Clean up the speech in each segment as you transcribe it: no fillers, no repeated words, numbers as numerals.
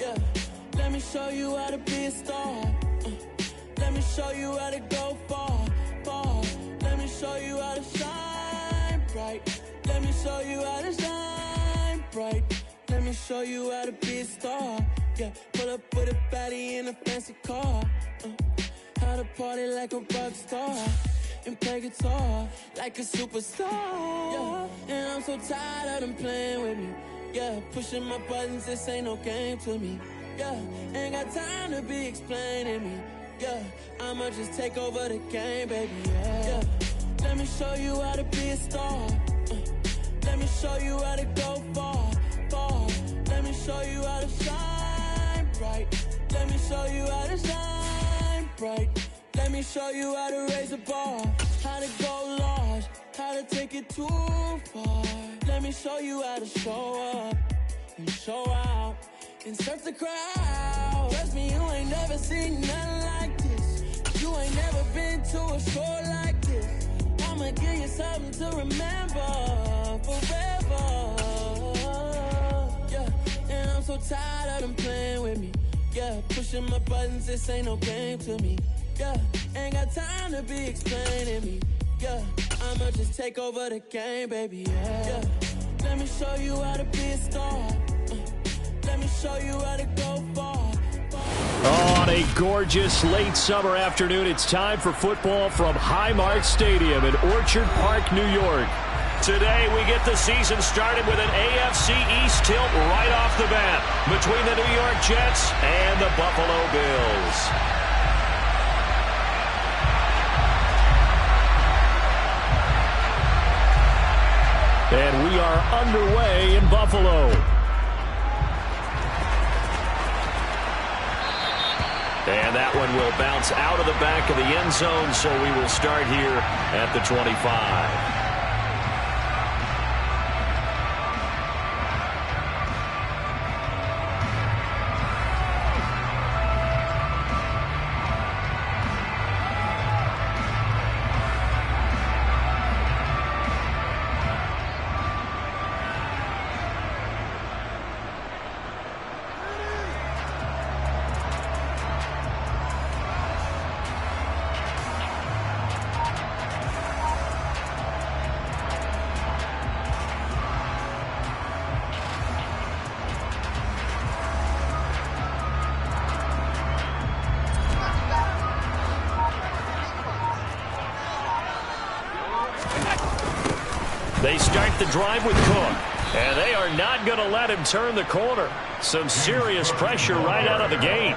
Yeah, let me show you how to be a star. Let me show you how to go far, far. Let me show you how to shine bright. Let me show you how to shine bright. Let me show you how to be a star. Yeah, pull up with a baddie in a fancy car. How to party like a rock star and play guitar like a superstar. Yeah, and I'm so tired of them playing with me. Yeah, pushing my buttons, this ain't no game to me. Yeah, ain't got time to be explaining me. Yeah, I'ma just take over the game, baby. Yeah, let me show you how to be a star. Let me show you how to go far, far. Let me show you how to shine bright. Let me show you how to shine bright. Let me show you how to raise a bar, how to go large, how to take it too far. Let me show you how to show up and show out and surf the crowd. Trust me, you ain't never seen nothing like this. You ain't never been to a show like this. I'ma give you something to remember forever. Yeah, and I'm so tired of them playing with me. Yeah, pushing my buttons, this ain't no game to me. Yeah, ain't got time to be explaining me. Yeah, I'ma just take over the game, baby. Yeah, let me show you how to be a star. Let me show you how to go far. On a gorgeous late summer afternoon, it's time for football from Highmark Stadium in Orchard Park, New York. Today, we get the season started with an AFC East tilt right off the bat between the New York Jets and the Buffalo Bills. And we are underway in Buffalo. And that one will bounce out of the back of the end zone, so we will start here at the 25. They start the drive with Cook, and they are not going to let him turn the corner. Some serious pressure right out of the gate.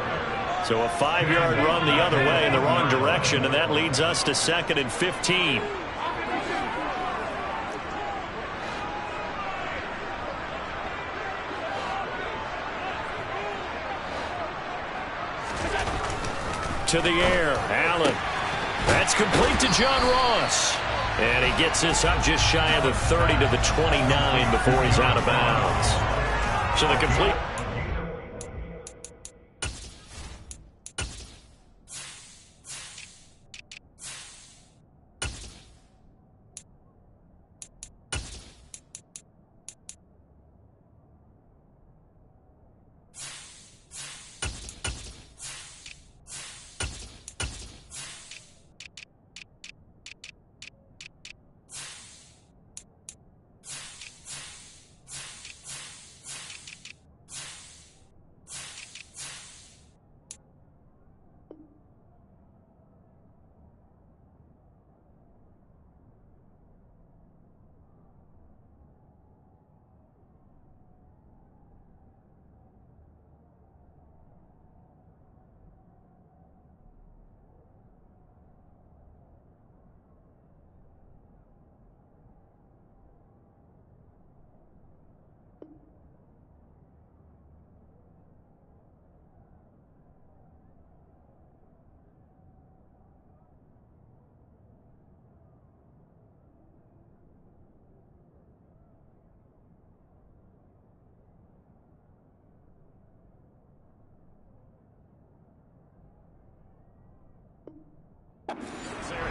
So a 5-yard run the other way in the wrong direction, and that leads us to 2nd and 15. To the air, Allen. That's complete to John Ross. And he gets this up just shy of the 30 to the 29 before he's out of bounds. So the complete...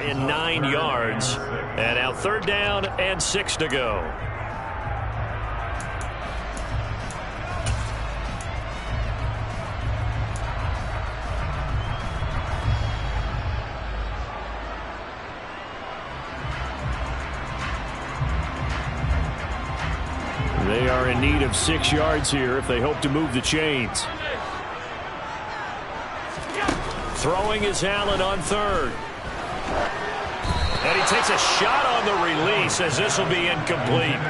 in 9 yards. And now 3rd down and 6 to go. are in need of 6 yards here if they hope to move the chains. Throwing is Allen on third. And he takes a shot on the release as this will be incomplete.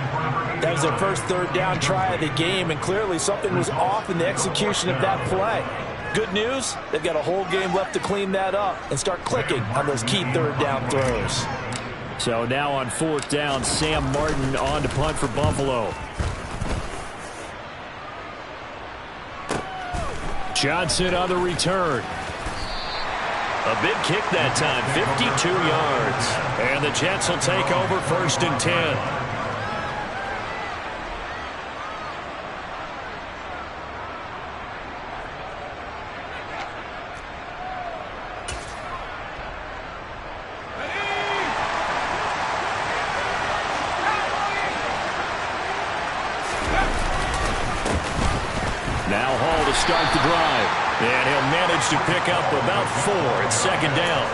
That was their first third down try of the game, and clearly something was off in the execution of that play. Good news, they've got a whole game left to clean that up and start clicking on those key third down throws. So now on fourth down, Sam Martin on to punt for Buffalo. Johnson on the return. A big kick that time, 52 yards. And the Jets will take over 1st and 10. Now Hall to start the drive. And he'll manage to pick up about 4 at 2nd down.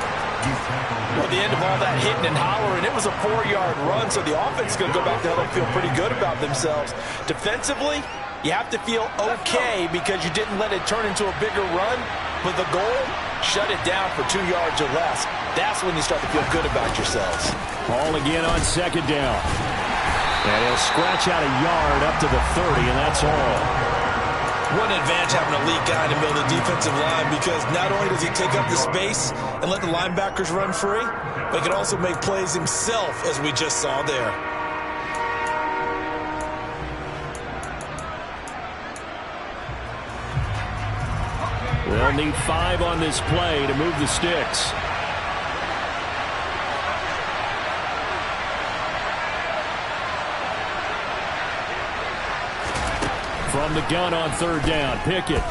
Well, the end of all that hitting and hollering, it was a 4-yard run, so the offense is going to go back to hell and feel pretty good about themselves. Defensively, you have to feel okay because you didn't let it turn into a bigger run. But the goal, shut it down for 2 yards or less. That's when you start to feel good about yourselves. Hall again on 2nd down. And he'll scratch out a yard up to the 30, and that's all. One advantage having a elite guy in the middle of the defensive line, because not only does he take up the space and let the linebackers run free, but he can also make plays himself, as we just saw there. They'll need 5 on this play to move the sticks. From the gun on 3rd down, Pickett.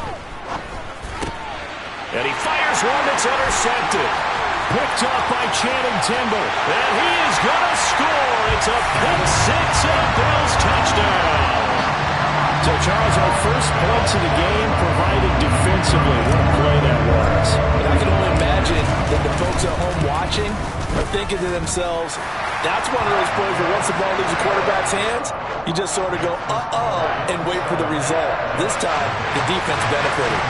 And he fires one that's intercepted. Picked off by Channing Tindall. And he is going to score. It's a pick 6 and a Bills touchdown. So, Charles, our first points of the game provided defensively. What a play that was. And I can only imagine that the folks at home watching are thinking to themselves, that's one of those plays where once the ball leaves the quarterback's hands, you just sort of go, uh-oh, and wait for the result. This time, the defense benefited.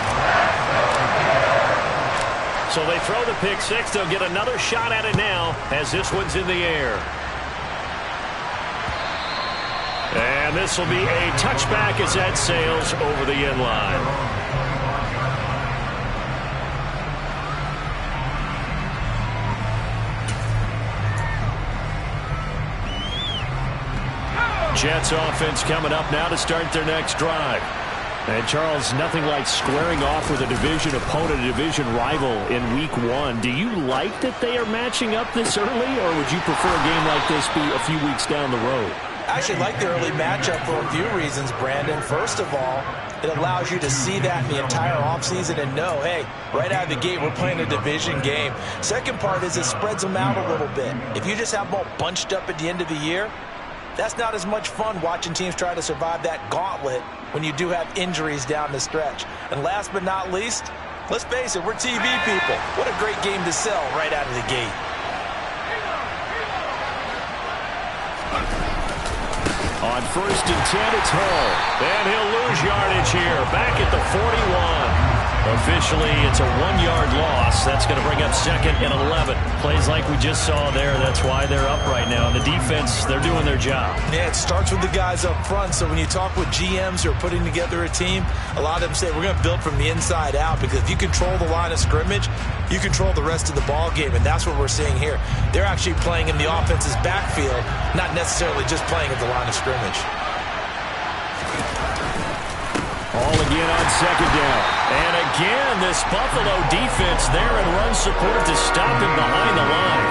So they throw the pick 6. They'll get another shot at it now as this one's in the air. And this will be a touchback as that sails over the end line. Jets offense coming up now to start their next drive. And, Charles, nothing like squaring off with a division opponent, a division rival in Week 1. Do you like that they are matching up this early, or would you prefer a game like this be a few weeks down the road? I actually like the early matchup for a few reasons, Brandon. First of all, it allows you to see that in the entire offseason and know, hey, right out of the gate, we're playing a division game. Second part is it spreads them out a little bit. If you just have them all bunched up at the end of the year, that's not as much fun watching teams try to survive that gauntlet when you do have injuries down the stretch. And last but not least, let's face it, we're TV people. What a great game to sell right out of the gate. On 1st and 10, it's Hall. And he'll lose yardage here. Back at the 41. Officially, it's a 1-yard loss. That's going to bring up 2nd and 11. Plays like we just saw there. That's why they're up right now. And the defense, they're doing their job. Yeah, it starts with the guys up front. So when you talk with GMs who are putting together a team, a lot of them say we're going to build from the inside out, because if you control the line of scrimmage, you control the rest of the ball game. And that's what we're seeing here. They're actually playing in the offense's backfield, not necessarily just playing at the line of scrimmage. All again on 2nd down. And again, this Buffalo defense there in run support to stop him behind the line.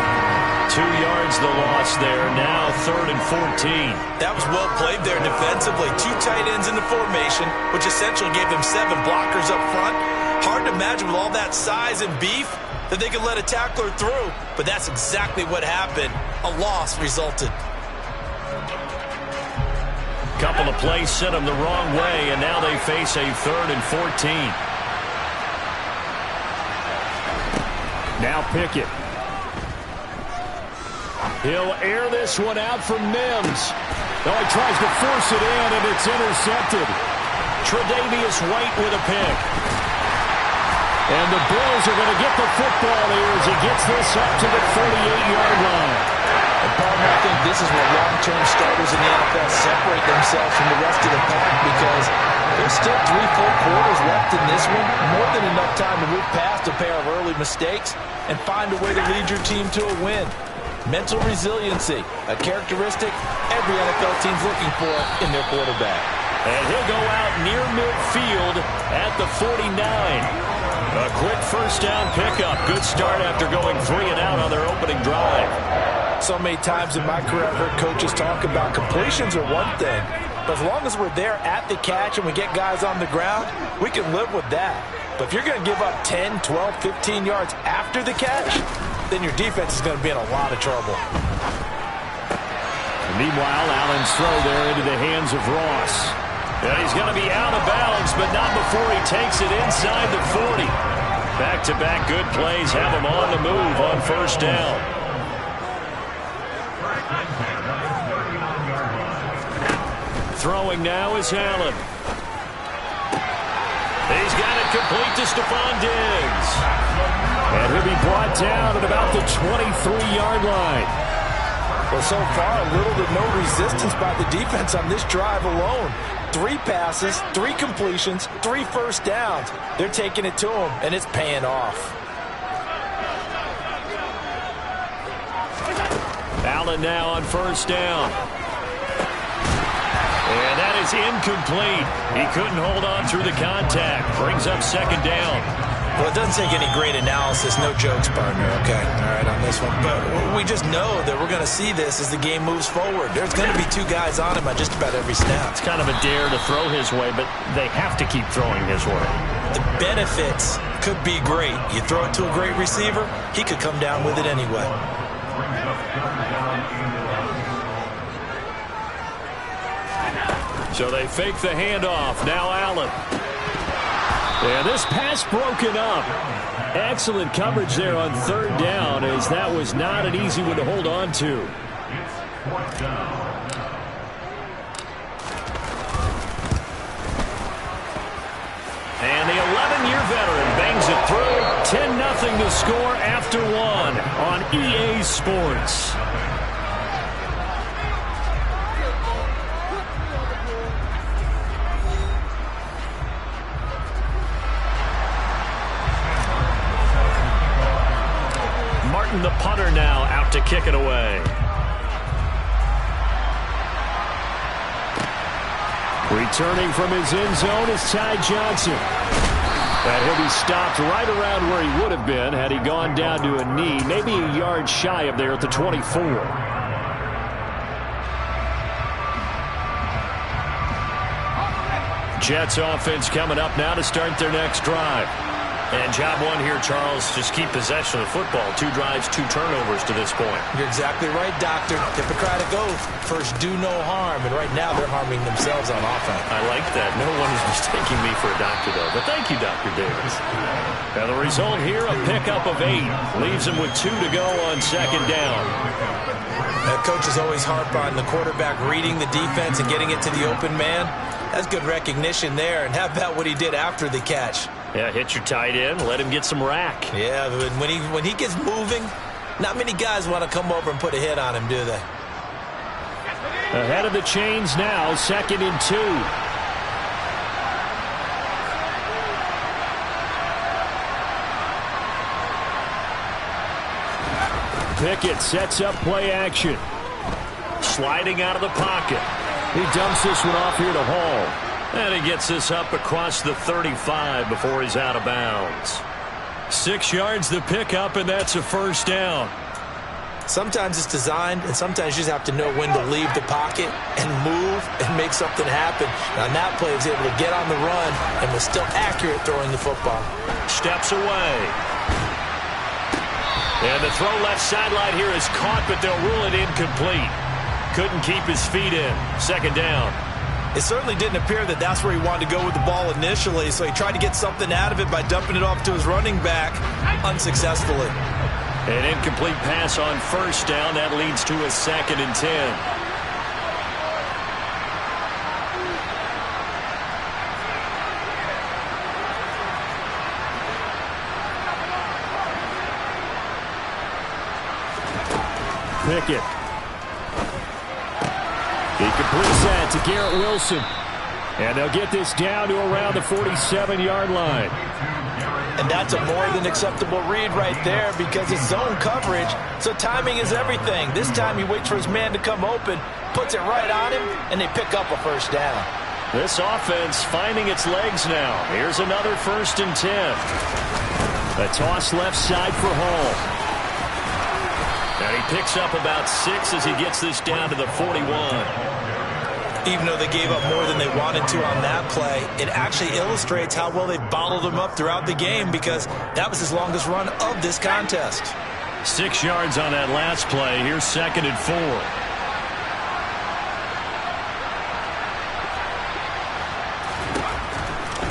2 yards the loss there. Now 3rd and 14. That was well played there defensively. 2 tight ends in the formation, which essentially gave them 7 blockers up front. Hard to imagine with all that size and beef that they could let a tackler through. But that's exactly what happened. A loss resulted. Couple of plays sent them the wrong way, and now they face a 3rd and 14. Now Pickett. He'll air this one out for Mims. Oh, he tries to force it in, and it's intercepted. Tre'Davious White with a pick. And the Bills are going to get the football here as he gets this up to the 48-yard line. And Palmer, I think this is where long-term starters in the NFL separate themselves from the rest of the pack, because there's still 3 full quarters left in this one. More than enough time to move past a pair of early mistakes and find a way to lead your team to a win. Mental resiliency, a characteristic every NFL team's looking for in their quarterback. And he'll go out near midfield at the 49. A quick first down pickup. Good start after going 3 and out on their opening drive. So many times in my career I've heard coaches talk about completions are one thing, but as long as we're there at the catch and we get guys on the ground, we can live with that. But if you're going to give up 10, 12, 15 yards after the catch, then your defense is going to be in a lot of trouble. Meanwhile, Allen's throw there into the hands of Ross. And he's going to be out of bounds, but not before he takes it inside the 40. Back-to-back good plays have him on the move on first down. Throwing now is Allen. He's got it complete to Stephon Diggs. And he'll be brought down at about the 23-yard line. Well, so far, little to no resistance by the defense on this drive alone. 3 passes, 3 completions, 3 first downs. They're taking it to him, and it's paying off. Allen now on first down. And that is incomplete. He couldn't hold on through the contact. Brings up second down. Well, it doesn't take any great analysis. No jokes, partner, okay? All right, on this one. But we just know that we're going to see this as the game moves forward. There's going to be 2 guys on him at just about every snap. It's kind of a dare to throw his way, but they have to keep throwing his way. The benefits could be great. You throw it to a great receiver, he could come down with it anyway. So they fake the handoff. Now Allen. And this pass broken up. Excellent coverage there on third down, as that was not an easy one to hold on to. And the 11-year veteran bangs it through. 10-0 to score after 1 on EA Sports. The punter now out to kick it away. Returning from his end zone is Ty Johnson. And he'll be stopped right around where he would have been had he gone down to a knee, maybe a yard shy of there at the 24. Jets offense coming up now to start their next drive. And job 1 here, Charles, just keep possession of the football. 2 drives, 2 turnovers to this point. You're exactly right, Doctor. Hippocratic oath. First, do no harm. And right now, they're harming themselves on offense. I like that. No one is mistaking me for a doctor, though. But thank you, Dr. Davis. Now, the result here, a pickup of 8. Leaves them with 2 to go on second down. Coaches always harp on the quarterback reading the defense and getting it to the open man. That's good recognition there. And how about what he did after the catch? Yeah, hit your tight end, let him get some rack. Yeah, but when he gets moving, not many guys want to come over and put a hit on him, do they? Ahead of the chains now, 2nd and 2. Pickett sets up play action. Sliding out of the pocket. He dumps this one off here to Hall. And he gets this up across the 35 before he's out of bounds. 6 yards the pickup, and that's a first down. Sometimes it's designed, and sometimes you just have to know when to leave the pocket and move and make something happen. And on that play, he was able to get on the run and was still accurate throwing the football. Steps away. And the throw left sideline here is caught, but they'll rule it incomplete. Couldn't keep his feet in. Second down. It certainly didn't appear that that's where he wanted to go with the ball initially, so he tried to get something out of it by dumping it off to his running back unsuccessfully. An incomplete pass on first down. That leads to a 2nd and 10. Pickett. He completes that to Garrett Wilson. And they'll get this down to around the 47-yard line. And that's a more than acceptable read right there because it's zone coverage, so timing is everything. This time he waits for his man to come open, puts it right on him, and they pick up a first down. This offense finding its legs now. Here's another 1st and 10. A toss left side for Hall. And he picks up about 6 as he gets this down to the 41. Even though they gave up more than they wanted to on that play, it actually illustrates how well they bottled them up throughout the game because that was his longest run of this contest. 6 yards on that last play. Here's 2nd and 4.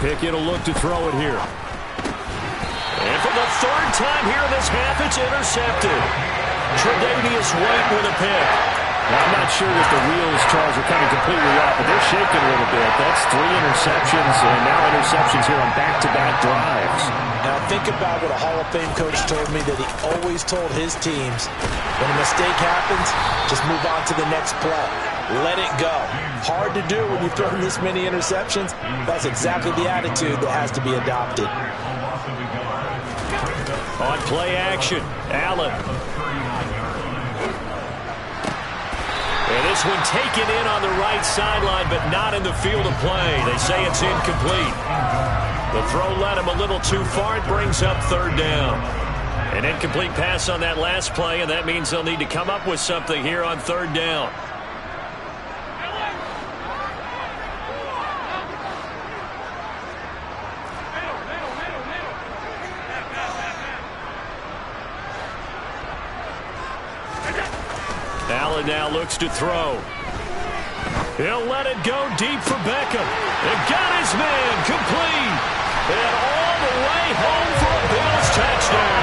Pickett will look to throw it here. And for the 3rd time here in this half, it's intercepted. Tre'Davious White with a pick. Now, I'm not sure that the wheels, Charles, are coming completely off, but they're shaking a little bit. That's 3 interceptions, and now interceptions here on back-to-back drives. Now, think about what a Hall of Fame coach told me that he always told his teams, when a mistake happens, just move on to the next play. Let it go. Hard to do when you've thrown this many interceptions. That's exactly the attitude that has to be adopted. On play action, Allen. And this one taken in on the right sideline, but not in the field of play. They say it's incomplete. The throw led him a little too far. It brings up 3rd down. An incomplete pass on that last play, and that means they'll need to come up with something here on 3rd down. Allen now looks to throw. He'll let it go deep for Beckham. And got his man complete. And all the way home for a Bills touchdown.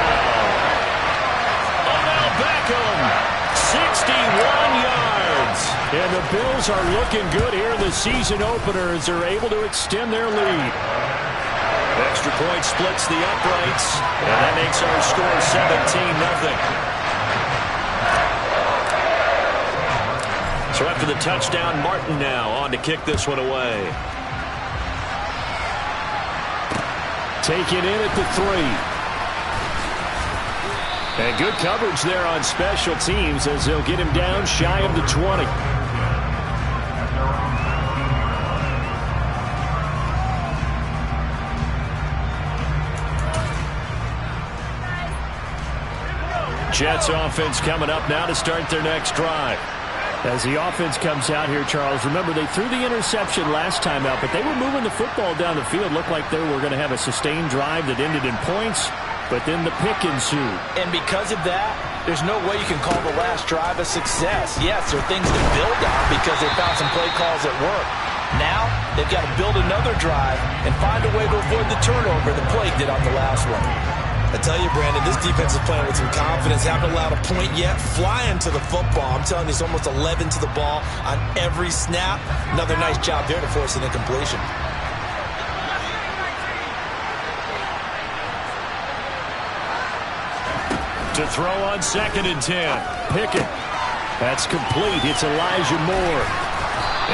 Odell Beckham, 61 yards. And the Bills are looking good here in the season opener as they're able to extend their lead. Extra point splits the uprights. And that makes our score 17-0. So after the touchdown, Martin now on to kick this one away. Taken in at the 3. And good coverage there on special teams as they'll get him down shy of the 20. Jets offense coming up now to start their next drive. As the offense comes out here, Charles, remember they threw the interception last time out, but they were moving the football down the field. Looked like they were going to have a sustained drive that ended in points, but then the pick ensued. And because of that, there's no way you can call the last drive a success. Yes, there are things to build on because they found some play calls that work. Now, they've got to build another drive and find a way to avoid the turnover the Plague did on the last one. I tell you, Brandon, this defense is playing with some confidence. Haven't allowed a point yet. Flying to the football. I'm telling you, it's almost 11 to the ball on every snap. Another nice job there to force an incompletion. To throw on 2nd and 10. Pickett. That's complete. It's Elijah Moore.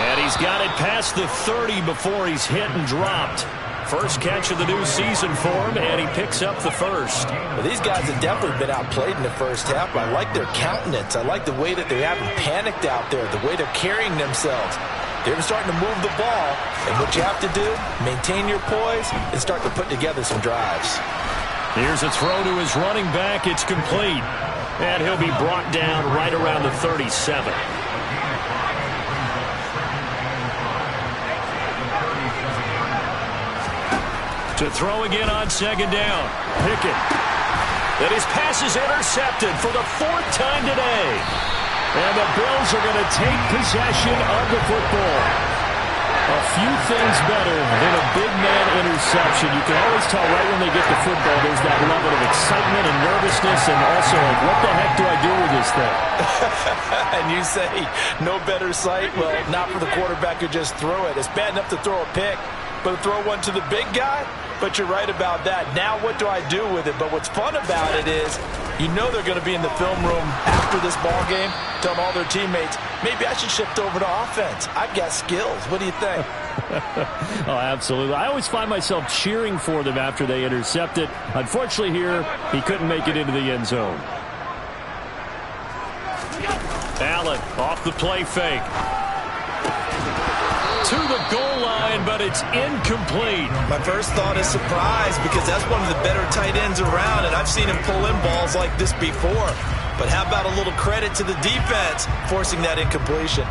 And he's got it past the 30 before he's hit and dropped. First catch of the new season for him, and he picks up the 1st. Well, these guys have definitely been outplayed in the first half. I like their countenance. I like the way that they haven't panicked out there, the way they're carrying themselves. They're starting to move the ball, and what you have to do, maintain your poise and start to put together some drives. Here's a throw to his running back. It's complete, and he'll be brought down right around the 37. To throw again on 2nd down. Pickett. And his pass is intercepted for the 4th time today. And the Bills are going to take possession of the football. A few things better than a big man interception. You can always tell right when they get the football, there's that level of excitement and nervousness and also like, what the heck do I do with this thing? And you say, no better sight? Well, not for the quarterback who just threw it. It's bad enough to throw a pick. but throw one to the big guy. But you're right about that. Now what do I do with it? But what's fun about it is you know they're going to be in the film room after this ball game telling all their teammates, maybe I should shift over to offense. I've got skills. What do you think? Oh, absolutely. I always find myself cheering for them after they intercept it. Unfortunately here, he couldn't make it into the end zone. Allen off the play fake. To the goal line, but it's incomplete. My first thought is surprise because that's one of the better tight ends around, and I've seen him pull in balls like this before. But how about a little credit to the defense forcing that incompletion?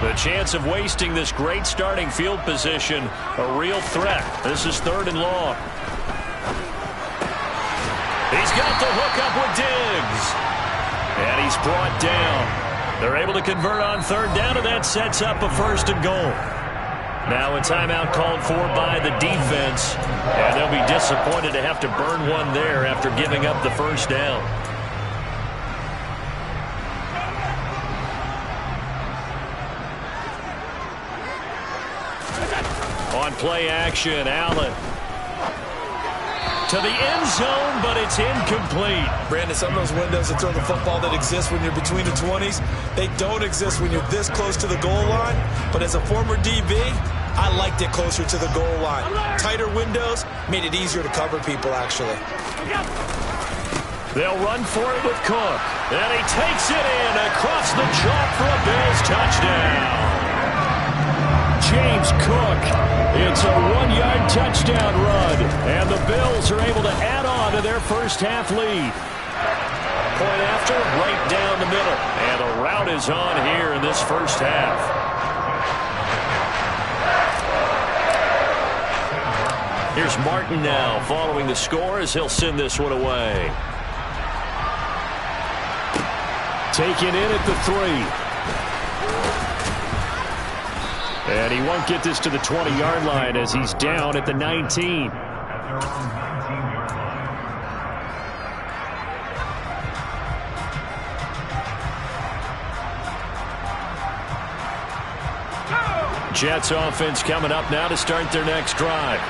The chance of wasting this great starting field position, a real threat. This is 3rd and long. He's got the hook up with Diggs. And he's brought down. They're able to convert on 3rd down, and that sets up a 1st and goal. Now a timeout called for by the defense, and they'll be disappointed to have to burn one there after giving up the 1st down. On play action, Allen. To the end zone, but it's incomplete. Brandon, some of those windows to throw the football that exist when you're between the 20s, they don't exist when you're this close to the goal line. But as a former DB, I liked it closer to the goal line. Tighter windows made it easier to cover people, actually. They'll run for it with Cook. And he takes it in across the chalk for a Bills touchdown. James Cook. It's a 1-yard touchdown run. And the Bills are able to add on to their first half lead. Point after, right down the middle. And a route is on here in this first half. Here's Martin now following the score as he'll send this one away. Taken in at the 3. And he won't get this to the 20-yard line as he's down at the 19. Jets offense coming up now to start their next drive.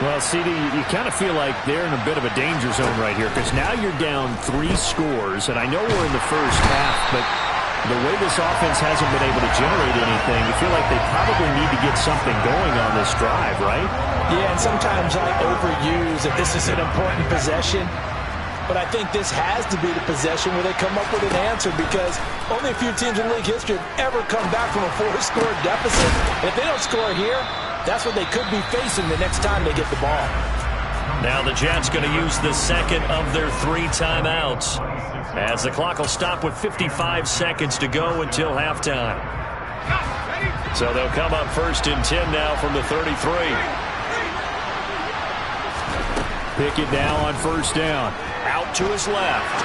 Well, CD, you kind of feel like they're in a bit of a danger zone right here because now you're down 3 scores, and I know we're in the first half, but the way this offense hasn't been able to generate anything, you feel like they probably need to get something going on this drive, right? Yeah, and sometimes I overuse that this is an important possession, but I think this has to be the possession where they come up with an answer because only a few teams in league history have ever come back from a 4-score deficit. And if they don't score here, that's what they could be facing the next time they get the ball. Now the Jets going to use the second of their 3 timeouts as the clock will stop with 55 seconds to go until halftime. So they'll come up 1st and 10 now from the 33. Pickett now on 1st down. Out to his left.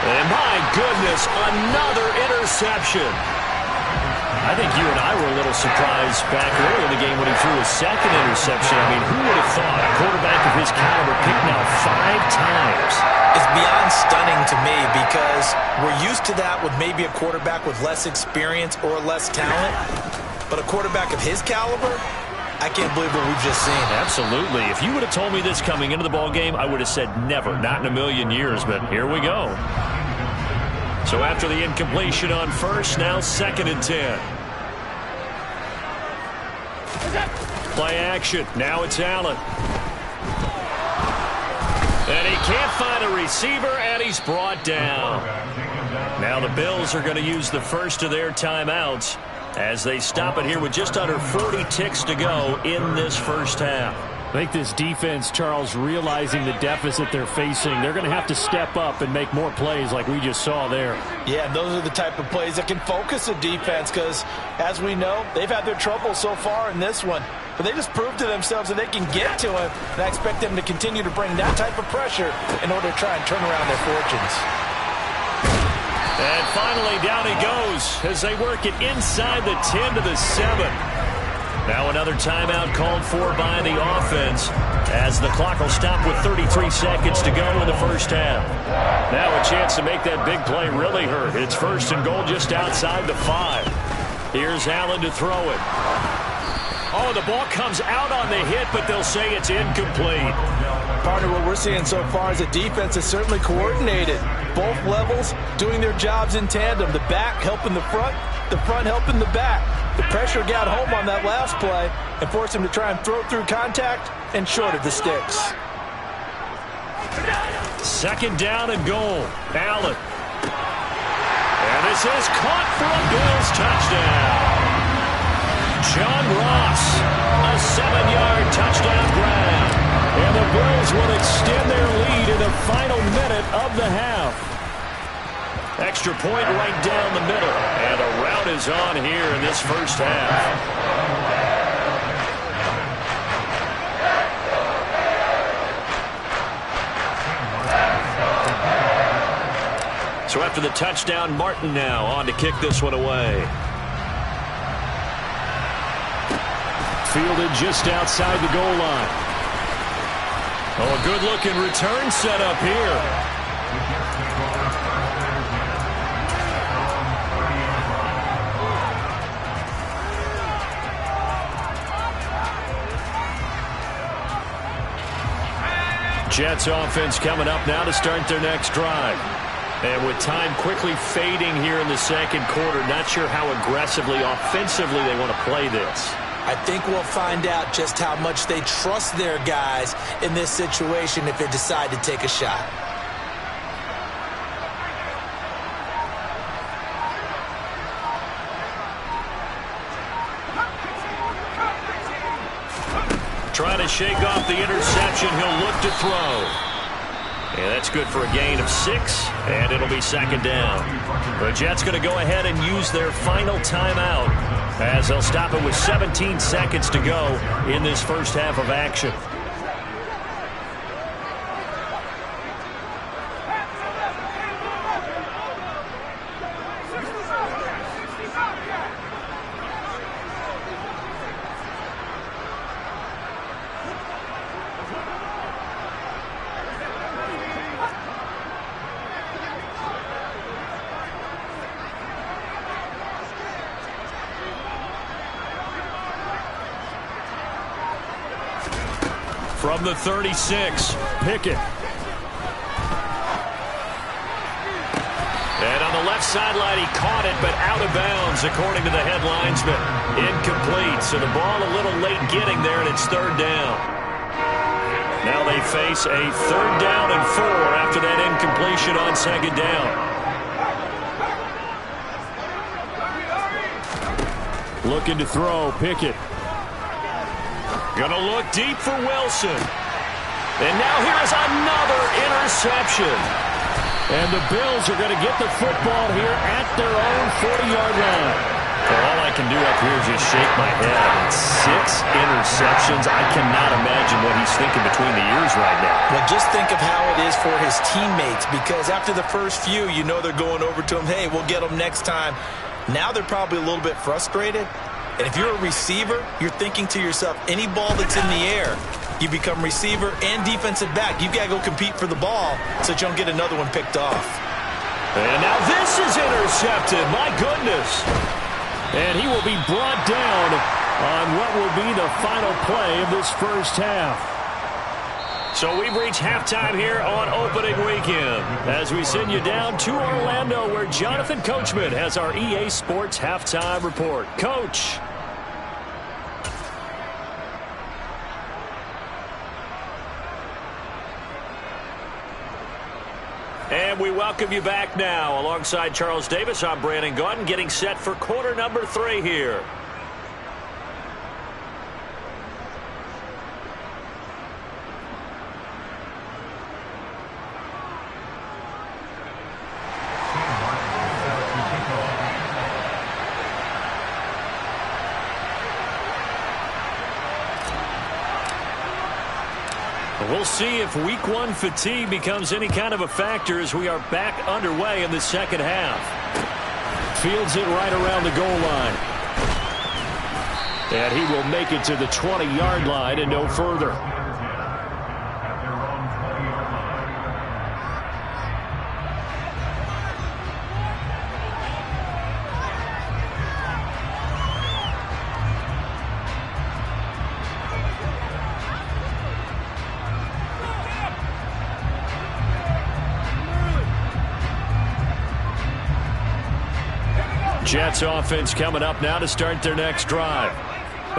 And my goodness, another interception. I think you and I were a little surprised back early in the game when he threw his 2nd interception. I mean, who would have thought a quarterback of his caliber picked now 5 times? It's beyond stunning to me because we're used to that with maybe a quarterback with less experience or less talent. But a quarterback of his caliber, I can't believe what we've just seen. Absolutely. If you would have told me this coming into the ball game, I would have said never, not in a million years, but here we go. So after the incompletion on 1st, now 2nd and 10. Play action. Now it's Allen. And he can't find a receiver, and he's brought down. Now the Bills are going to use the first of their timeouts as they stop it here with just under 40 ticks to go in this first half. I think this defense, Charles, realizing the deficit they're facing, they're going to have to step up and make more plays like we just saw there. Yeah, those are the type of plays that can focus a defense because, as we know, they've had their trouble so far in this one. But they just proved to themselves that they can get to him, and I expect them to continue to bring that type of pressure in order to try and turn around their fortunes. And finally, down he goes as they work it inside the 10 to the 7. Now another timeout called for by the offense as the clock will stop with 33 seconds to go in the first half. Now a chance to make that big play really hurt. It's 1st and goal just outside the 5. Here's Allen to throw it. Oh, the ball comes out on the hit, but they'll say it's incomplete. Partner, what we're seeing so far is the defense is certainly coordinated. Both levels doing their jobs in tandem. The back helping the front helping the back. The pressure got home on that last play and forced him to try and throw through contact and short of the sticks. Second down and goal. Allen. And this is caught for a Bills touchdown. John Ross, a 7-yard touchdown grab. And the Bills will extend their lead in the final minute of the half. Extra point right down the middle. And a rout is on here in this first half. So after the touchdown, Martin now on to kick this one away. Fielded just outside the goal line. Oh, a good-looking return set up here. Jets offense coming up now to start their next drive. And with time quickly fading here in the second quarter, not sure how aggressively, offensively they want to play this. I think we'll find out just how much they trust their guys in this situation if they decide to take a shot. Trying to shake off the interception. He'll look to throw. And that's good for a gain of 6, and it'll be second down. The Jets going to go ahead and use their final timeout as they'll stop it with 17 seconds to go in this first half of action. From the 36, Pickett. And on the left sideline, he caught it, but out of bounds, according to the head linesman. Incomplete, so the ball a little late getting there, and it's third down. Now they face a third down and 4 after that incompletion on second down. Looking to throw, Pickett. Gonna look deep for Wilson. And now here's another interception. And the Bills are going to get the football here at their own 40-yard line. Well, all I can do up here is just shake my head. It's 6 interceptions. I cannot imagine what he's thinking between the ears right now. Well, just think of how it is for his teammates, because after the first few, you know they're going over to him, hey, we'll get them next time. Now they're probably a little bit frustrated. And if you're a receiver, you're thinking to yourself, any ball that's in the air, you become receiver and defensive back. You've got to go compete for the ball so that you don't get another one picked off. And now this is intercepted. My goodness. And he will be brought down on what will be the final play of this first half. So we've reached halftime here on opening weekend as we send you down to Orlando, where Jonathan Coachman has our EA Sports halftime report. Coach. And we welcome you back now. Alongside Charles Davis, I'm Brandon Gaudin, getting set for quarter number 3 here. We'll see if week 1 fatigue becomes any kind of a factor as we are back underway in the second half. Fields it right around the goal line. And he will make it to the 20-yard line and no further. Jets offense coming up now to start their next drive.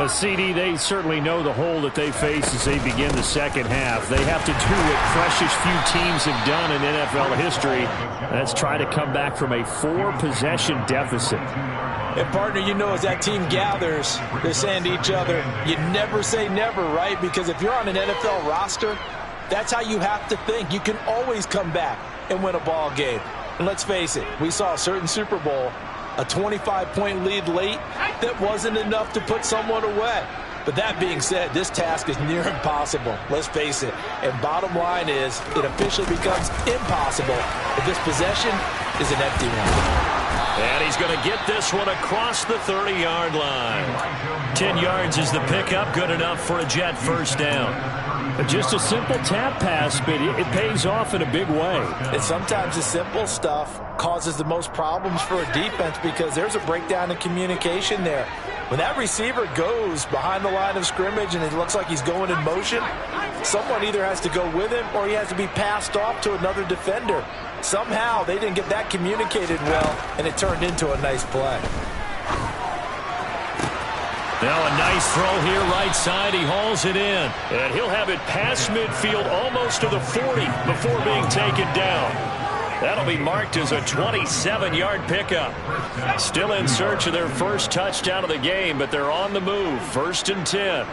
CD, they certainly know the hole that they face as they begin the second half. They have to do what precious few teams have done in NFL history. That's try to come back from a 4-possession deficit. And, partner, you know, as that team gathers, they're saying to each other, you never say never, right? Because if you're on an NFL roster, that's how you have to think. You can always come back and win a ball game. And let's face it, we saw a certain Super Bowl, a 25-point lead late that wasn't enough to put someone away. But that being said, this task is near impossible. Let's face it. And bottom line is, it officially becomes impossible if this possession is an empty one. And he's going to get this one across the 30-yard line. 10 yards is the pickup, good enough for a Jet first down. Just a simple tap pass, but it pays off in a big way. And sometimes the simple stuff causes the most problems for a defense because there's a breakdown in communication there. When that receiver goes behind the line of scrimmage and it looks like he's going in motion, someone either has to go with him or he has to be passed off to another defender. Somehow they didn't get that communicated well, and it turned into a nice play. Now a nice throw here right side. He hauls it in. And he'll have it past midfield almost to the 40 before being taken down. That'll be marked as a 27-yard pickup. Still in search of their first touchdown of the game, but they're on the move. 1st and 10.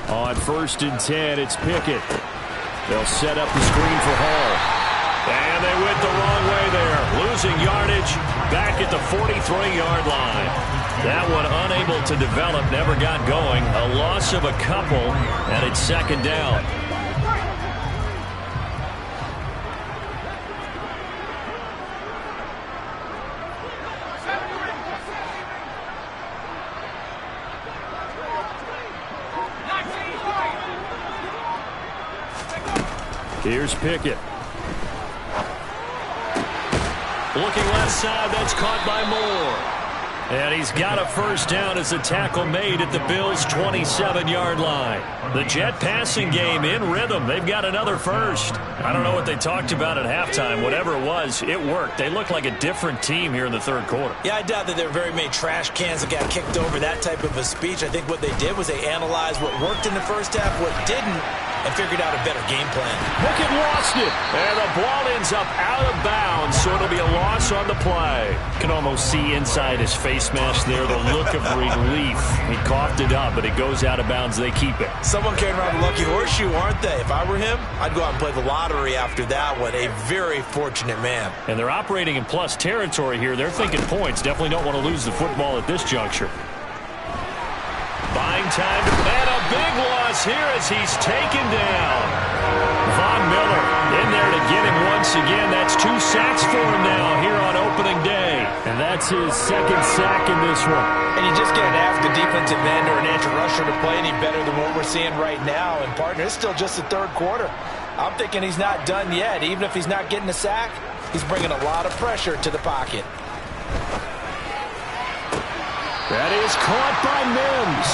On 1st and 10, it's Pickett. They'll set up the screen for Hall. And they went the wrong way there. Losing yardage back at the 43-yard line. That one unable to develop, never got going. A loss of a couple, and it's 2nd down. Here's Pickett. Looking left side, that's caught by Moore. And he's got a first down as a tackle made at the Bills' 27-yard line. The Jet passing game in rhythm. They've got another first. I don't know what they talked about at halftime. Whatever it was, it worked. They look like a different team here in the 3rd quarter. Yeah, I doubt that there were very many trash cans that got kicked over, that type of a speech. I think what they did was they analyzed what worked in the first half, what didn't, and figured out a better game plan. Pickett lost it, and the ball ends up out of bounds, so it'll be a loss on the play. You can almost see inside his face mask there the look of relief. He coughed it up, but it goes out of bounds. They keep it. Someone carrying around the lucky horseshoe, aren't they? If I were him, I'd go out and play the lottery after that one. A very fortunate man. And they're operating in plus territory here. They're thinking points. Definitely don't want to lose the football at this juncture. Buying time, and a big loss here as he's taken down. Von Miller in there to get him once again. That's 2 sacks for him now here on opening day. And that's his 2nd sack in this one. And you just can't ask a defensive end or an edge rusher to play any better than what we're seeing right now. And, partner, it's still just the 3rd quarter. I'm thinking he's not done yet. Even if he's not getting a sack, he's bringing a lot of pressure to the pocket. That is caught by Mims.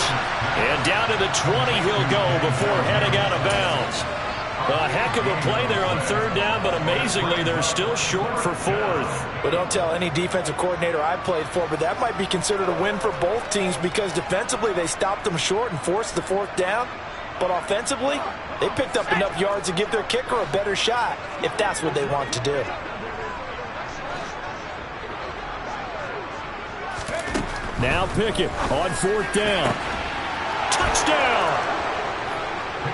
And down to the 20 he'll go before heading out of bounds. A heck of a play there on 3rd down, but amazingly, they're still short for 4th. Well, don't tell any defensive coordinator I played for, but that might be considered a win for both teams because defensively they stopped them short and forced the 4th down. But offensively, they picked up enough yards to give their kicker a better shot if that's what they want to do. Now Pickett on 4th down. Touchdown!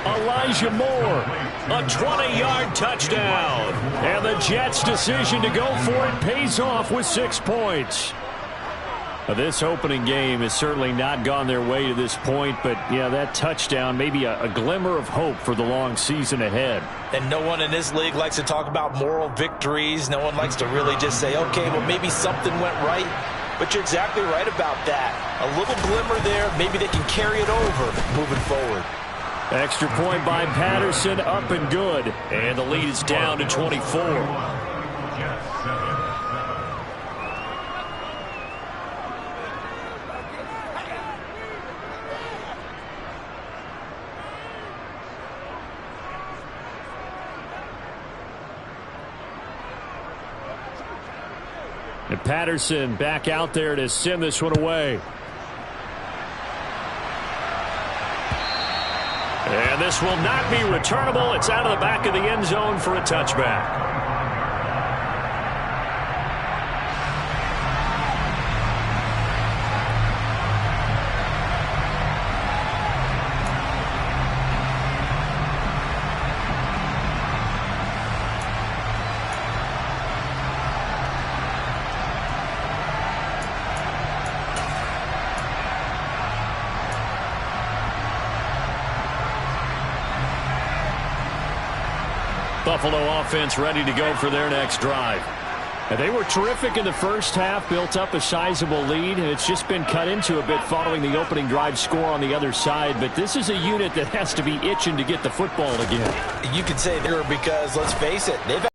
Elijah Moore, a 20-yard touchdown. And the Jets' decision to go for it pays off with 6 points. This opening game has certainly not gone their way to this point, but, yeah, that touchdown, maybe a glimmer of hope for the long season ahead. And no one in this league likes to talk about moral victories. No one likes to really just say, okay, well, maybe something went right. But you're exactly right about that. A little glimmer there. Maybe they can carry it over moving forward. Extra point by Patterson, up and good. And the lead is down to 24. And Patterson back out there to send this one away. And this will not be returnable. It's out of the back of the end zone for a touchback. Buffalo offense ready to go for their next drive. And they were terrific in the first half, built up a sizable lead, and it's just been cut into a bit following the opening drive score on the other side. But this is a unit that has to be itching to get the football again. You could say they're because, let's face it, they've had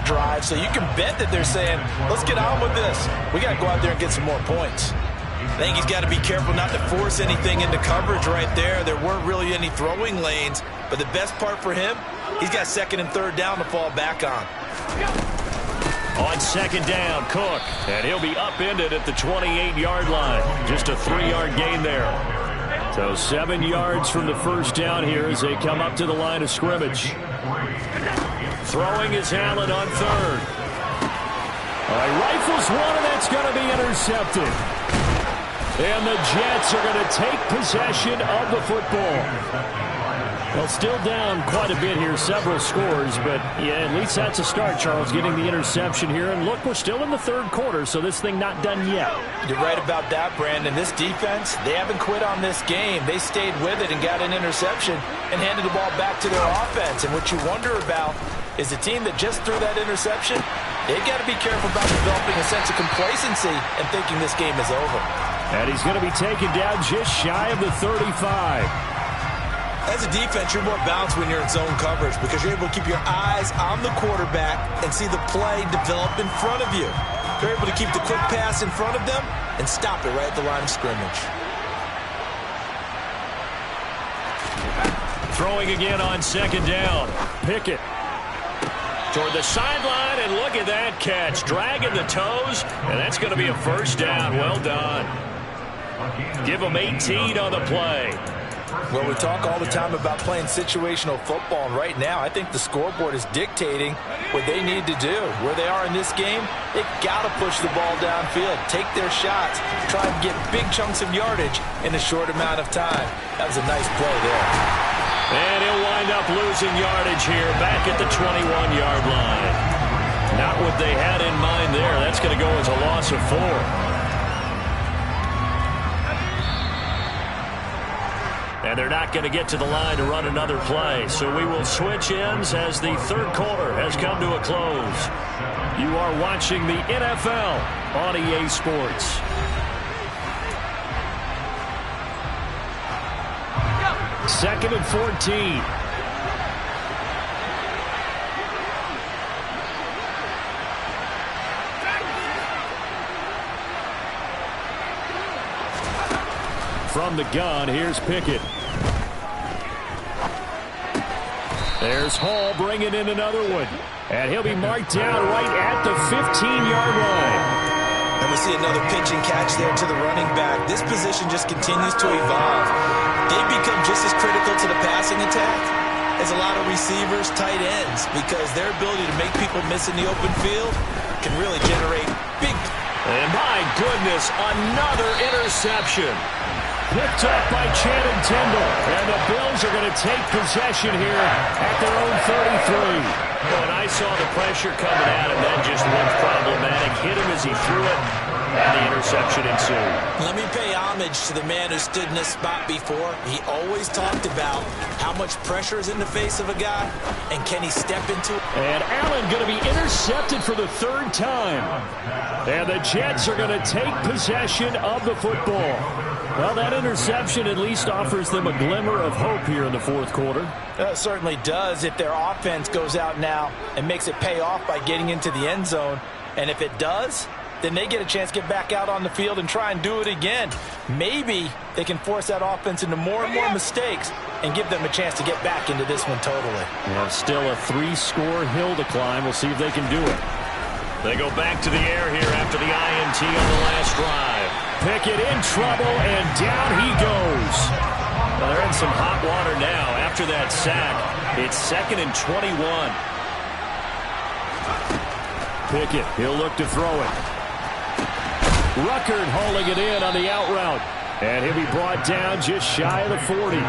drive, so you can bet that they're saying, let's get on with this. We got to go out there and get some more points. I think he's got to be careful not to force anything into coverage right there. There weren't really any throwing lanes, but the best part for him, he's got second and third down to fall back on. On second down, Cook, and he'll be upended at the 28-yard line. Just a 3-yard gain there. So 7 yards from the first down here as they come up to the line of scrimmage. Throwing is Allen on third. All right, rifles one, and that's going to be intercepted. And the Jets are going to take possession of the football. Well, still down quite a bit here, several scores, but yeah, at least that's a start, Charles, getting the interception here. And look, we're still in the third quarter, so this thing not done yet. You're right about that, Brandon. This defense, they haven't quit on this game. They stayed with it and got an interception and handed the ball back to their offense. And what you wonder about is the team that just threw that interception, they've got to be careful about developing a sense of complacency and thinking this game is over. And he's going to be taken down just shy of the 35. As a defense, you're more balanced when you're in zone coverage because you're able to keep your eyes on the quarterback and see the play develop in front of you. You're able to keep the quick pass in front of them and stop it right at the line of scrimmage. Throwing again on second down. Pickett toward the sideline, and look at that catch. Dragging the toes, and that's going to be a first down. Well done. Give them 18 on the play. Well, we talk all the time about playing situational football, and right now I think the scoreboard is dictating what they need to do. Where they are in this game, they've got to push the ball downfield, take their shots, try and get big chunks of yardage in a short amount of time. That was a nice play there. And he'll wind up losing yardage here back at the 21-yard line. Not what they had in mind there. That's going to go as a loss of 4. And they're not going to get to the line to run another play. So we will switch ends as the third quarter has come to a close. You are watching the NFL on EA Sports. Second and 14. From the gun, here's Pickett. There's Hall bringing in another one. And he'll be marked down right at the 15-yard line. And we see another pitch and catch there to the running back. This position just continues to evolve. They become just as critical to the passing attack as a lot of receivers, tight ends, because their ability to make people miss in the open field can really generate big. And my goodness, another interception. Picked up by Channing Tindall. And the Bills are going to take possession here at their own 33. When I saw the pressure coming at him, that just looked problematic. Hit him as he threw it, and the interception ensued. Let me pay homage to the man who stood in this spot before. He always talked about how much pressure is in the face of a guy, and can he step into it? And Allen going to be intercepted for the third time. And the Jets are going to take possession of the football. Well, that interception at least offers them a glimmer of hope here in the fourth quarter. It certainly does if their offense goes out now and makes it pay off by getting into the end zone. And if it does, then they get a chance to get back out on the field and try and do it again. Maybe they can force that offense into more and more mistakes and give them a chance to get back into this one totally. Yeah, still a 3-score hill to climb. We'll see if they can do it. They go back to the air here after the INT on the last drive. Pickett in trouble, and down he goes. Well, they're in some hot water now. After that sack, it's 2nd and 21. Pickett, he'll look to throw it. Ruckert hauling it in on the out route. And he'll be brought down just shy of the 40.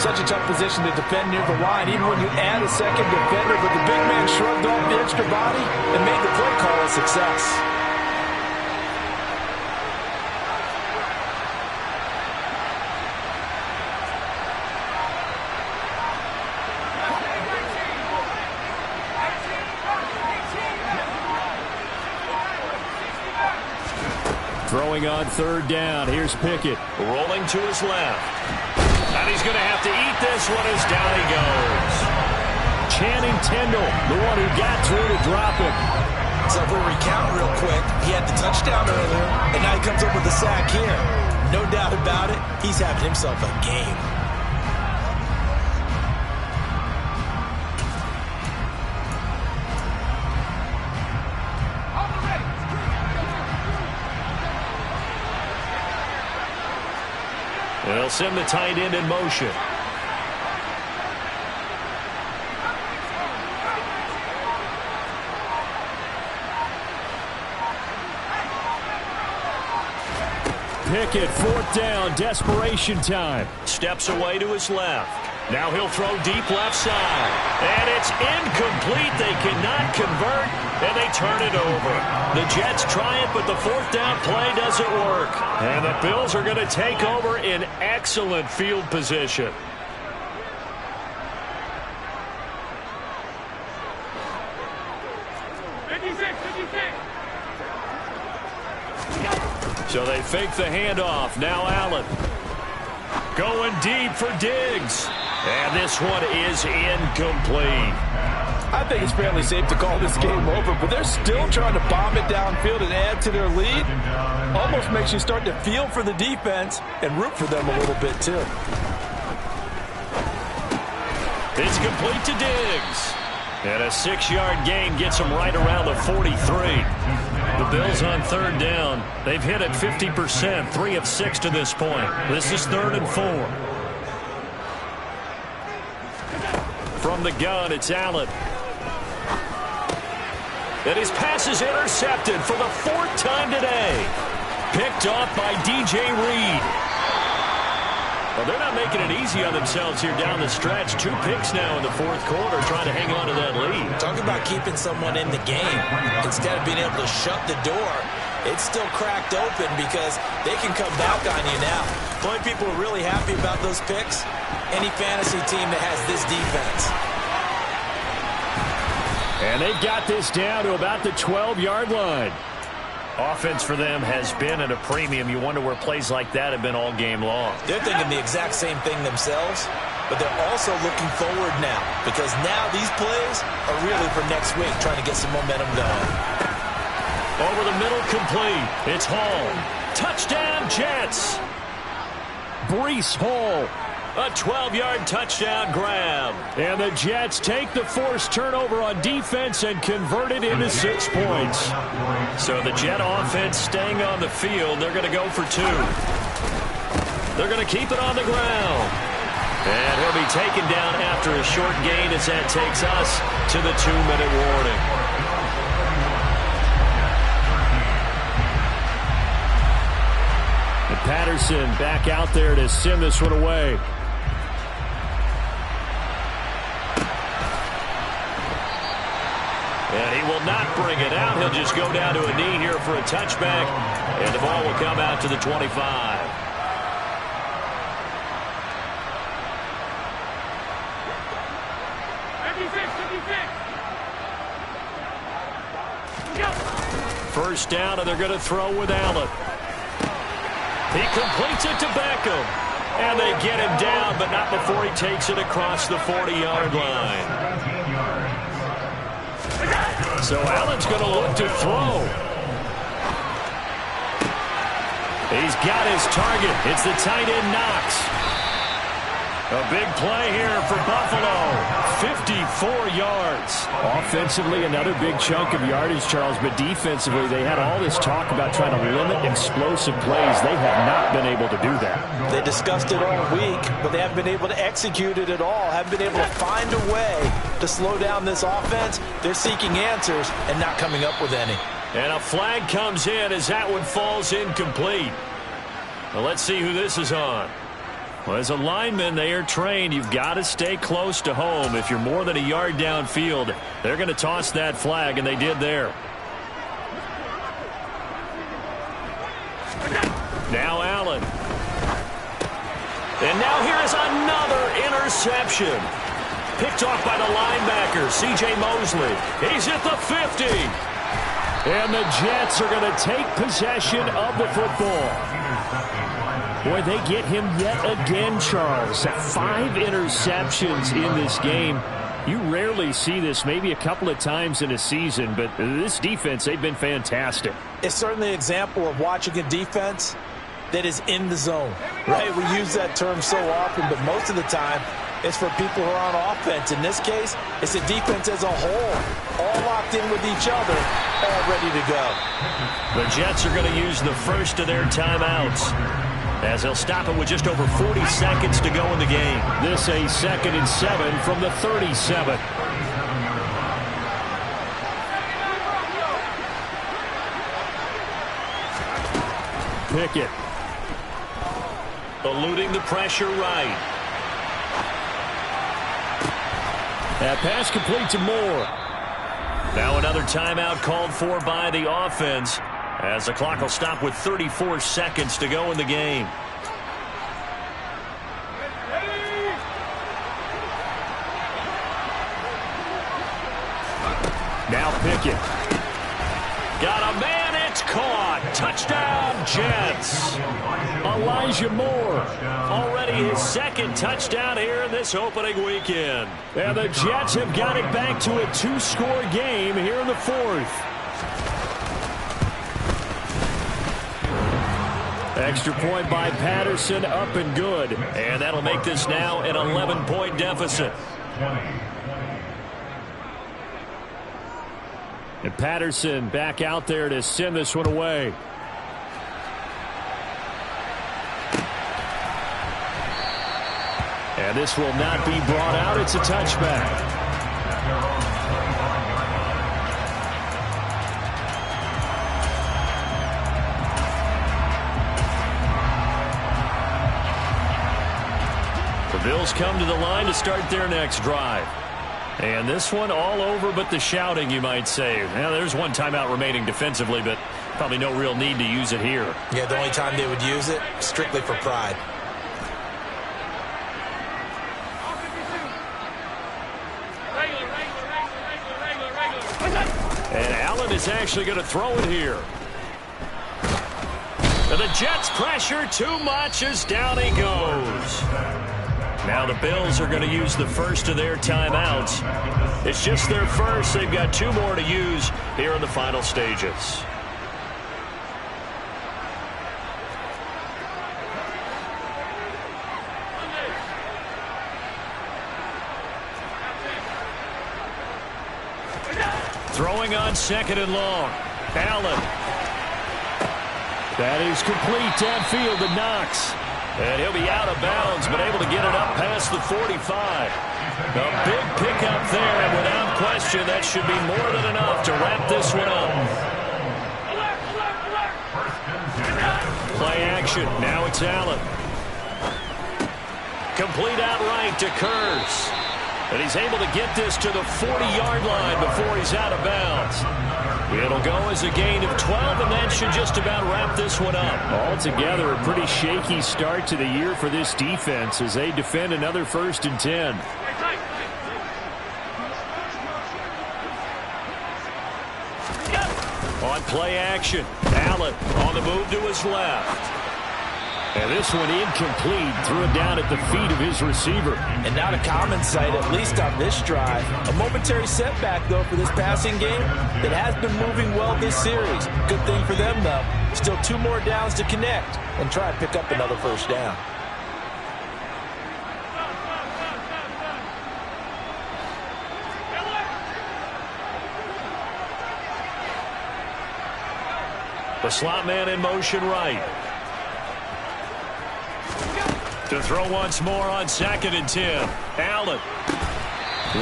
Such a tough position to defend near the line, even when you add a second defender. But the big man shrugged off the extra body and made the play call a success. Throwing on 3rd down. Here's Pickett. Rolling to his left. And he's going to have to eat this one as down he goes. Channing Tindall, the one who got through to drop him. So if we recount real quick, he had the touchdown earlier, and now he comes up with the sack here. No doubt about it, he's having himself a game. They'll send the tight end in motion. Pickett, 4th down, desperation time. Steps away to his left. Now he'll throw deep left side. And it's incomplete. They cannot convert, and they turn it over. The Jets try it, but the 4th down play doesn't work. And the Bills are going to take over in excellent field position. So they fake the handoff. Now Allen. Going deep for Diggs. And this one is incomplete. I think it's fairly safe to call this game over, but they're still trying to bomb it downfield and add to their lead. Almost makes you start to feel for the defense and root for them a little bit, too. It's complete to Diggs. And a 6-yard gain gets them right around the 43. The Bills on 3rd down. They've hit it 50%, 3 of 6 to this point. This is 3rd and 4. From the gun, it's Allen. And his pass is intercepted for the 4th time today. Picked off by DJ Reed. Well, they're not making it easy on themselves here down the stretch. 2 picks now in the 4th quarter, trying to hang on to that lead. Talk about keeping someone in the game. Instead of being able to shut the door, it's still cracked open because they can come back on you now. The only people who are really happy about those picks, any fantasy team that has this defense. And they've got this down to about the 12-yard line. Offense for them has been at a premium. You wonder where plays like that have been all game long. They're thinking the exact same thing themselves, but they're also looking forward now because now these plays are really for next week, trying to get some momentum going. Over the middle, complete. It's Hall. Touchdown, Jets. Breece Hall. A 12-yard touchdown grab. And the Jets take the forced turnover on defense and convert it into 6 points. So the Jet offense staying on the field. They're going to go for 2. They're going to keep it on the ground. And he'll be taken down after a short gain as that takes us to the 2-minute warning. And Patterson back out there to send this one away. And he will not bring it out. He'll just go down to a knee here for a touchback. And the ball will come out to the 25. First down, and they're going to throw with Allen. He completes it to Beckham. And they get him down, but not before he takes it across the 40-yard line. So Allen's going to look to throw. He's got his target. It's the tight end Knox. A big play here for Buffalo. 54 yards. Offensively, another big chunk of yardage, Charles, but defensively, they had all this talk about trying to limit explosive plays. They have not been able to do that. They discussed it all week, but they haven't been able to execute it at all. Haven't been able to find a way to slow down this offense. They're seeking answers and not coming up with any. And a flag comes in as that one falls incomplete. Well, let's see who this is on. Well, as a lineman, they are trained. You've got to stay close to home. If you're more than a yard downfield, they're going to toss that flag, and they did there. Now Allen. And now here is another interception. Picked off by the linebacker, C.J. Mosley. He's at the 50. And the Jets are going to take possession of the football. Boy, they get him yet again, Charles. 5 interceptions in this game. You rarely see this, maybe a couple of times in a season, but this defense, they've been fantastic. It's certainly an example of watching a defense that is in the zone, right? We use that term so often, but most of the time, it's for people who are on offense. In this case, it's the defense as a whole, all locked in with each other, all ready to go. The Jets are going to use the first of their timeouts, as they'll stop it with just over 40 seconds to go in the game. This a 2nd and 7 from the 37. Pickett. Eluding the pressure right. That pass complete to Moore. Now another timeout called for by the offense, as the clock will stop with 34 seconds to go in the game. Now Pickett. Got a man, it's caught. Touchdown, Jets. Elijah Moore, already his 2nd touchdown here in this opening weekend. And the Jets have got it back to a 2-score game here in the 4th. Extra point by Patterson, up and good. And that'll make this now an 11-point deficit. And Patterson back out there to send this one away. And this will not be brought out. It's a touchback. The Bills come to the line to start their next drive. And this one all over but the shouting, you might say. Now, there's one timeout remaining defensively, but probably no real need to use it here. Yeah, the only time they would use it, strictly for pride. And Allen is actually going to throw it here. And the Jets pressure too much as down he goes. Now the Bills are going to use the first of their timeouts. It's just their first. They've got 2 more to use here in the final stages. Throwing on 2nd and long. Allen. That is complete downfield to Knox. And he'll be out of bounds, but able to get it up past the 45. A big pickup there, and without question, that should be more than enough to wrap this one up. Play action. Now it's Allen. Complete outright to Kurz. And he's able to get this to the 40-yard line before he's out of bounds. It'll go as a gain of 12, and that should just about wrap this one up. Altogether, a pretty shaky start to the year for this defense as they defend another 1st and 10. On play action, Allen on the move to his left. And this one incomplete. Threw it down at the feet of his receiver. And not a common sight, at least on this drive. A momentary setback, though, for this passing game that has been moving well this series. Good thing for them, though. Still 2 more downs to connect and try and pick up another first down. The slot man in motion right. To throw once more on 2nd and 10. Allen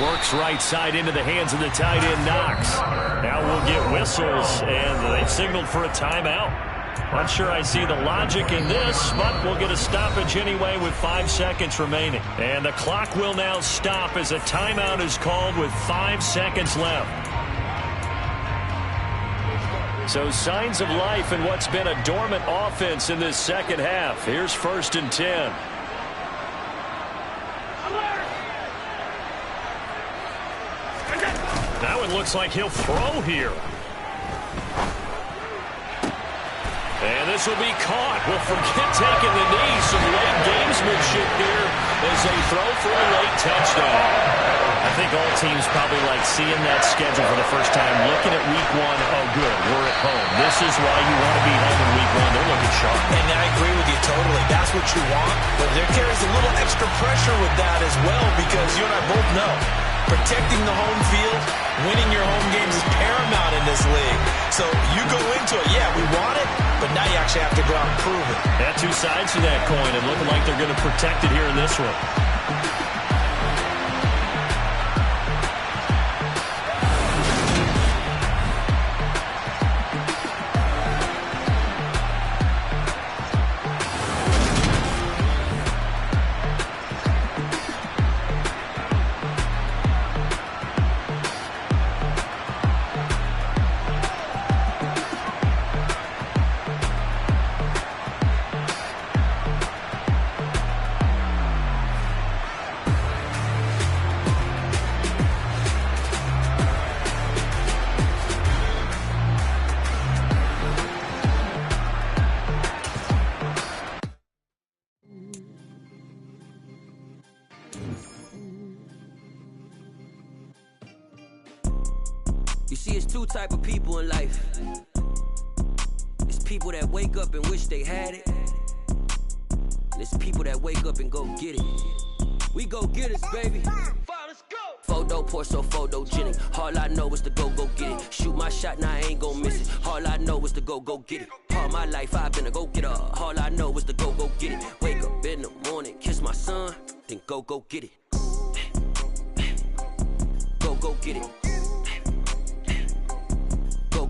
works right side into the hands of the tight end, Knox. Now we'll get whistles, and they've signaled for a timeout. Not sure I see the logic in this, but we'll get a stoppage anyway with 5 seconds remaining. And the clock will now stop as a timeout is called with 5 seconds left. So signs of life in what's been a dormant offense in this second half. Here's 1st and 10. Now it looks like he'll throw here. And this will be caught. We'll forget taking the knee. Some late gamesmanship here as they throw for a late touchdown. I think all teams probably like seeing that schedule for the first time, looking at week 1. Oh, good, we're at home. This is why you want to be home in week 1. They're looking sharp. And I agree with you totally. That's what you want. But there carries a little extra pressure with that as well, because you and I both know protecting the home field, winning your home games is paramount in this league. So you go into it, yeah, we want it, but now you actually have to go out and prove it. Got 2 sides to that coin, and looking like they're going to protect it here in this one. You see, it's 2 type of people in life. It's people that wake up and wish they had it. And it's people that wake up and go get it. We go get it, baby. Photo pour so photogenic. All I know is to go get it. Shoot my shot, now I ain't gon' miss it. All I know is to go get it. All my life I've been a go-getter. All I know is to go get it. Wake up in the morning, kiss my son, then go get it. Go get it.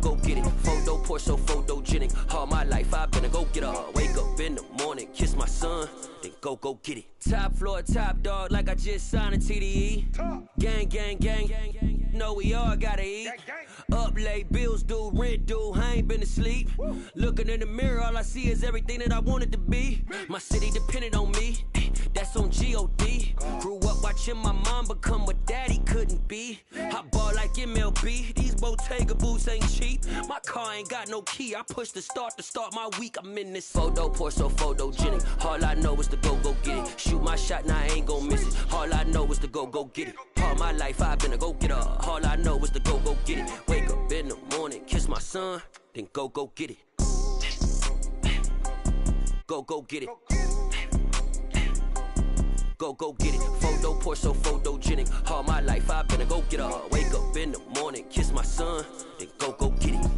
Go get it. Photo pour so photogenic. All my life I've been a go-getter. Wake up in the morning, kiss my son, then go get it. Top floor, top dog, like I just signed a TDE. Gang. Know we all gotta eat. Up late, bills due, rent due, I ain't been asleep. Looking in the mirror, all I see is everything that I wanted to be. My city depended on me, that's on G.O.D. Grew up watching my mom become what daddy couldn't be. I ball like MLB, these Bottega boots ain't cheap. My car ain't got no key, I push the start to start my week. I'm in this photo pour so photogenic. All I know is to go get it. Shoot my shot, now I ain't gon' miss it. All I know is to go get it. All my life I've been a go-getter. All I know is to go get it. Wake up in the morning, kiss my son, then go get it. Go get it. Go get it. Photo pour so photogenic. All my life I've been a go-getter. Wake up in the morning, kiss my son, then go get it.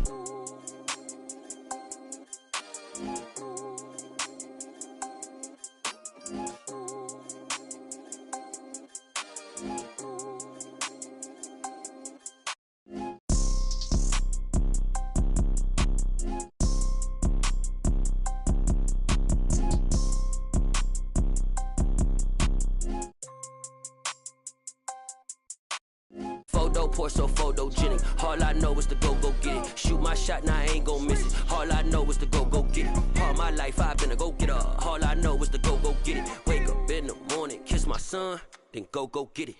Photo pour so photogenic. All I know is to go get it. Shoot my shot, now I ain't gon' miss it. All I know is to go get it. All my life I've been a go-getter. All I know is to go get it. Wake up in the morning, kiss my son, then go get it.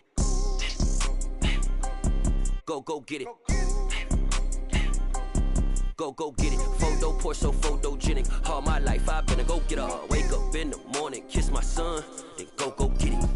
Go get it. go get it. Photo poor, so photogenic. All my life I've been a go get her. Wake up in the morning, kiss my son, then go get it.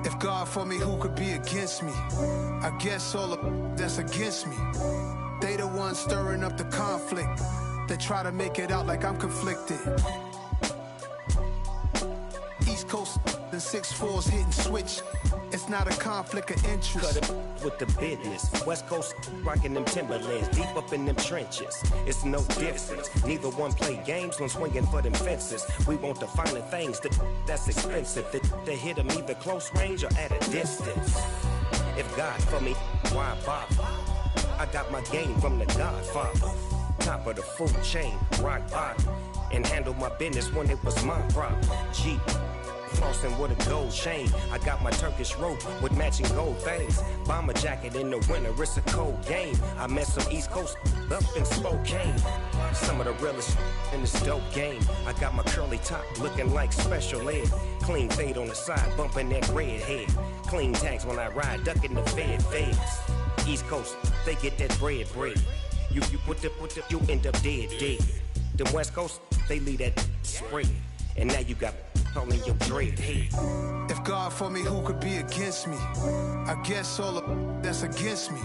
If God for me, who could be against me? I guess all of that's against me. They the ones stirring up the conflict. They try to make it out like I'm conflicted. East Coast and 6'4's hitting switch. It's not a conflict of interest. Cut it with the business. West Coast rocking them Timberlands, deep up in them trenches. It's no difference. Neither one play games when swinging for them fences. We want the finer things that's expensive. To hit them either close range or at a distance. If God for me, why bother? I got my game from the Godfather. Top of the food chain, rock bottom. And handle my business when it was my problem. Jeep. Flossing with a gold chain. I got my Turkish rope with matching gold things. Bomber jacket in the winter, it's a cold game. I met some East Coast up in Spokane. Some of the realest in this dope game. I got my curly top looking like special ed. Clean fade on the side, bumping that red head. Clean tags when I ride, ducking the feds. East Coast, they get that bread. You you end up dead. The West Coast, they leave that spread. And now you got all in your dread head. If God for me, who could be against me? I guess all of that's against me.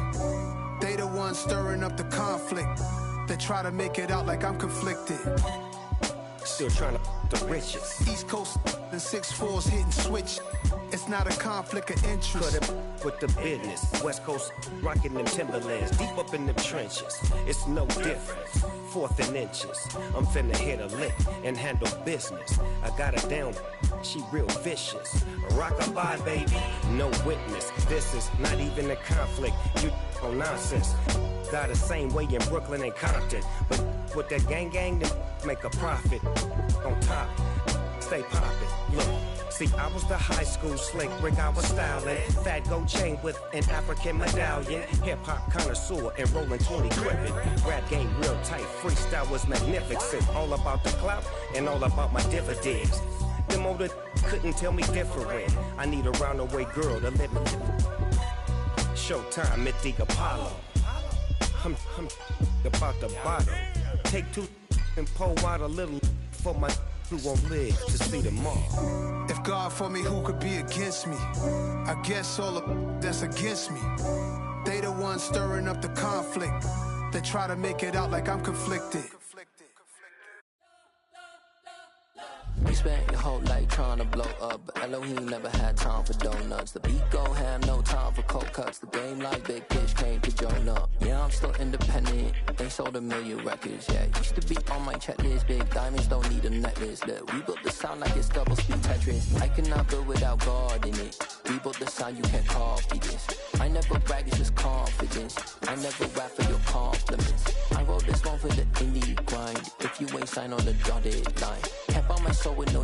They the ones stirring up the conflict. They try to make it out like I'm conflicted. Still trying to the riches. East Coast and 6'4's hitting switch. It's not a conflict of interest. Cut it with the business. West Coast rocking them Timberlands, deep up in them trenches. It's no difference. 4th and inches. I'm finna hit a lick and handle business. I got her down, she real vicious. Rock-a-bye, baby, no witness. This is not even a conflict. You on nonsense. Got the same way in Brooklyn and Compton. But with that gang, then make a profit. On top, stay poppin'. Look. See, I was the high school slick Rick, I was styling. Fat gold chain with an African medallion. Hip-hop connoisseur and rolling 20 gripping. Rap game real tight, freestyle was magnificent. All about the clout and all about my dividends. Them older couldn't tell me different. I need a roundaway girl to live it. Showtime at the Apollo. I'm about the bottom. Take 2 and pull out a little for my who won't live to see tomorrow. If God for me, who could be against me? I guess all of that's against me. They the ones stirring up the conflict. They try to make it out like I'm conflicted. You spent your whole life trying to blow up, but Elohim never had time for donuts. The beat go ham, no time for cold cuts. The game like Big Fish came to Jonah. Yeah, I'm still independent. They sold 1 million records. Yeah, used to be on my checklist. Big diamonds don't need a necklace. Look, we built the sound like it's double speed Tetris. I cannot build without God in it. We built the sound, you can't copy this. I never brag, it's just confidence. I never rap for your compliments. I wrote this one for the indie grind. If you ain't signed on the dotted line, can't buy my soul with no